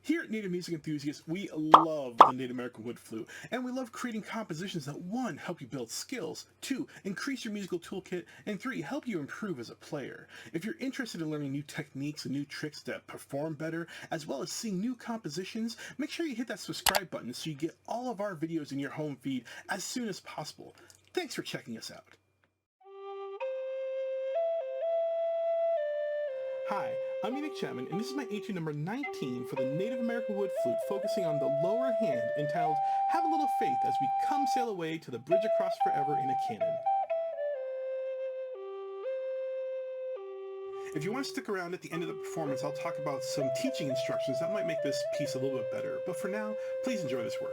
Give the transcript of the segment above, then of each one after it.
Here at Native Music Enthusiasts, we love the Native American wood flute, and we love creating compositions that 1. Help you build skills, 2. Increase your musical toolkit, and 3. Help you improve as a player. If you're interested in learning new techniques and new tricks that perform better, as well as seeing new compositions, make sure you hit that subscribe button so you get all of our videos in your home feed as soon as possible. Thanks for checking us out. Hi, I'm Enoch Chapman, and this is my Etude number 19 for the Native American wood flute, focusing on the lower hand, entitled Have a Little Faith as we come sail away to the bridge across forever in a cannon. If you want to stick around at the end of the performance, I'll talk about some teaching instructions that might make this piece a little bit better, but for now, please enjoy this work.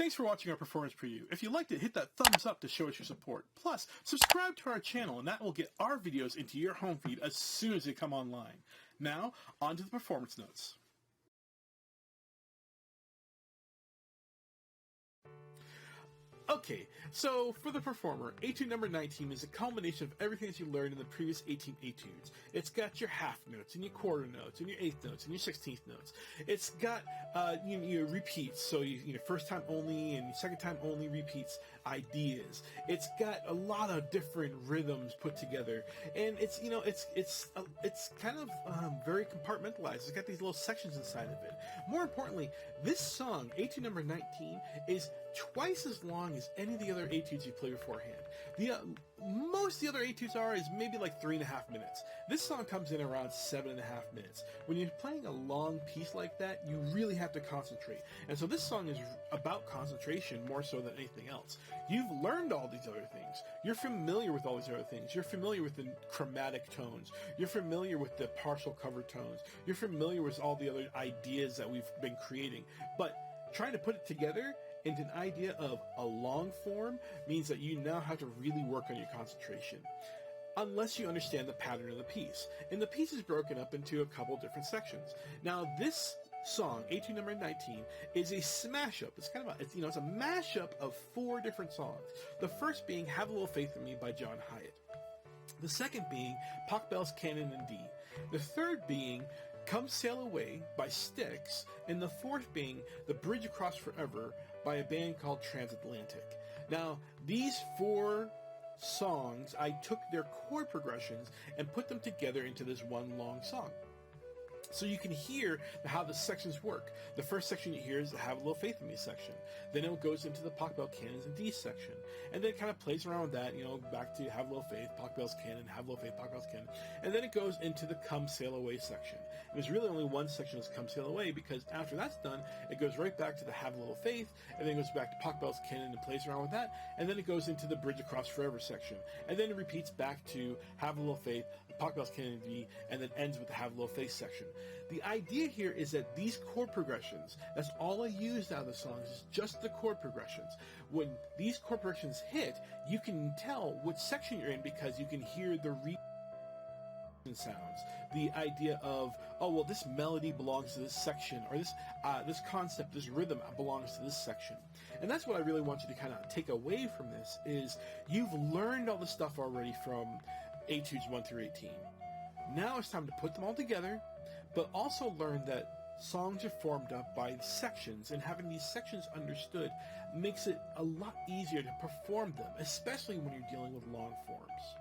Thanks for watching our performance preview. If you liked it, hit that thumbs up to show us your support. Plus, subscribe to our channel and that will get our videos into your home feed as soon as they come online. Now, on to the performance notes. Okay, so for the performer, Etude number 19 is a culmination of everything that you learned in the previous 18 etudes. It's got your half notes, and your quarter notes, and your eighth notes, and your 16th notes. It's got your repeats, so your first time only and your second time only repeats ideas. It's got a lot of different rhythms put together, and it's kind of very compartmentalized. It's got these little sections inside of it. More importantly, this song, Etude number 19, is twice as long as any of the other etudes you play beforehand. Most of the other etudes is maybe like 3.5 minutes. This song comes in around 7.5 minutes. When you're playing a long piece like that, you really have to concentrate. And so this song is about concentration more so than anything else. You've learned all these other things. You're familiar with all these other things. You're familiar with the chromatic tones. You're familiar with the partial cover tones. You're familiar with all the other ideas that we've been creating. But trying to put it together into an idea of a long form means that you now have to really work on your concentration, unless you understand the pattern of the piece. And the piece is broken up into a couple different sections. Now, this song, Etude number 19, is a smash-up. It's kind of it's a mashup of 4 different songs. The first being "Have a Little Faith in Me" by John Hyatt. The second being "Pockbell's Canon in D." The third being "Come Sail Away" by Styx, and the fourth being "The Bridge Across Forever" by a band called Transatlantic. Now, these 4 songs, I took their chord progressions and put them together into this one long song. So you can hear how the sections work. The first section you hear is the "Have a Little Faith in Me" section. Then it goes into the Pockbell Canons in D section. And then it kind of plays around with that, back to "Have a Little Faith," Pockbell's Canon, "Have a Little Faith," Pockbell's Canon. And then it goes into the "Come Sail Away" section. And there's really only one section that's "Come Sail Away," because after that's done, it goes right back to the "Have a Little Faith," and then it goes back to Pockbell's Canon and plays around with that. And then it goes into the "Bridge Across Forever" section. And then it repeats back to "Have a Little Faith," Pockbell's Canon in D, and then ends with the "Have a Little Faith" section. The idea here is that these chord progressions, that's all I used out of the songs, is just the chord progressions. When these chord progressions hit, you can tell which section you're in because you can hear the sounds. The idea of, oh, well, this melody belongs to this section, or this concept, this rhythm belongs to this section. And that's what I really want you to kind of take away from this, is you've learned all the stuff already from Etudes 1 through 18. Now it's time to put them all together, but also learn that songs are formed up by sections, and having these sections understood makes it a lot easier to perform them, especially when you're dealing with long forms.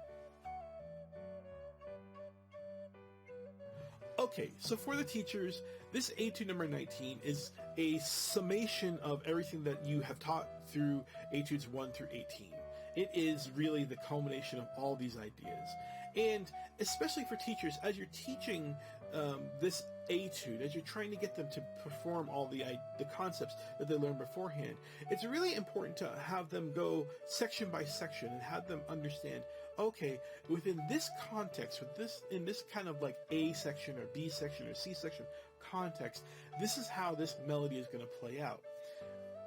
Okay, so for the teachers, this Etude number 19 is a summation of everything that you have taught through Etudes 1 through 18. It is really the culmination of all these ideas. And especially for teachers, as you're teaching this etude, as you're trying to get them to perform all the concepts that they learned beforehand, it's really important to have them go section by section and have them understand, okay, within this context, in this kind of like A section or B section or C section context, this is how this melody is going to play out.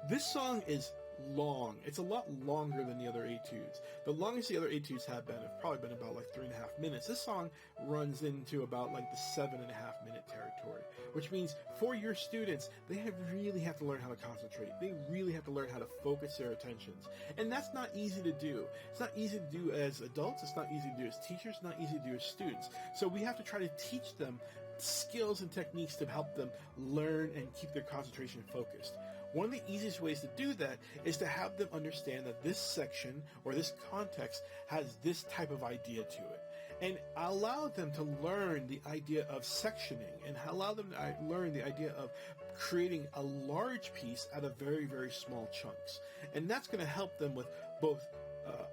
This song is long. It's a lot longer than the other etudes. The longest the other etudes have probably been about like 3.5 minutes. This song runs into about like the 7.5 minute territory, which means for your students, they really have to learn how to concentrate. They really have to learn how to focus their attentions. And that's not easy to do. It's not easy to do as adults. It's not easy to do as teachers. It's not easy to do as students. So we have to try to teach them skills and techniques to help them learn and keep their concentration focused. One of the easiest ways to do that is to have them understand that this section or this context has this type of idea to it. And allow them to learn the idea of sectioning and allow them to learn the idea of creating a large piece out of very, very small chunks. And that's going to help them with both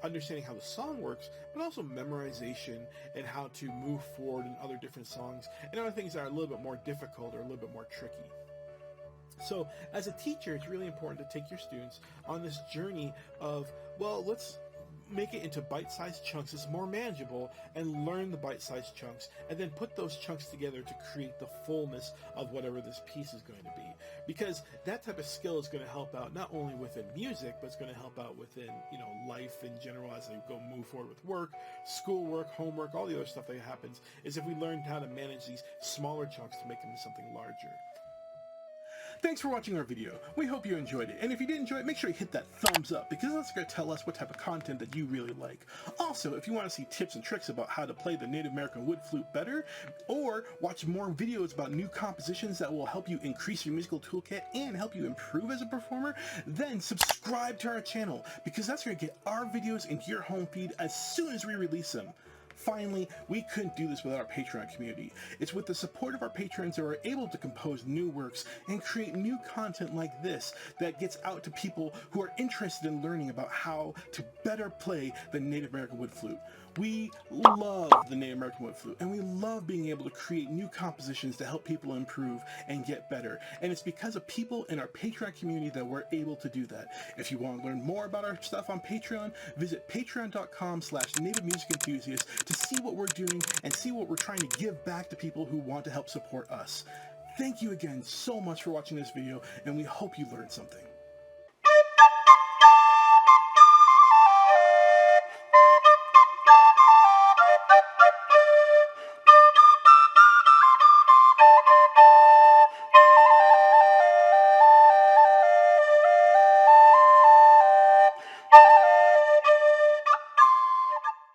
understanding how the song works, but also memorization and how to move forward in other different songs and other things that are a little bit more difficult or a little bit more tricky. So as a teacher, it's really important to take your students on this journey of, well, let's make it into bite-sized chunks is more manageable, and learn the bite-sized chunks, and then put those chunks together to create the fullness of whatever this piece is going to be. Because that type of skill is going to help out not only within music, but it's going to help out within, you know, life in general as they move forward with work, schoolwork, homework, all the other stuff that happens, is if we learn how to manage these smaller chunks to make them into something larger. Thanks for watching our video. We hope you enjoyed it. And if you did enjoy it, make sure you hit that thumbs up, because that's going to tell us what type of content that you really like. Also, if you want to see tips and tricks about how to play the Native American wood flute better, or watch more videos about new compositions that will help you increase your musical toolkit and help you improve as a performer, then subscribe to our channel, because that's going to get our videos into your home feed as soon as we release them. Finally, we couldn't do this without our Patreon community. It's with the support of our patrons that we're able to compose new works and create new content like this that gets out to people who are interested in learning about how to better play the Native American wood flute. We love the Native American wood flute, and we love being able to create new compositions to help people improve and get better. And it's because of people in our Patreon community that we're able to do that. If you want to learn more about our stuff on Patreon, visit patreon.com/native music enthusiasts to see what we're doing and see what we're trying to give back to people who want to help support us. Thank you again so much for watching this video, and we hope you learned something.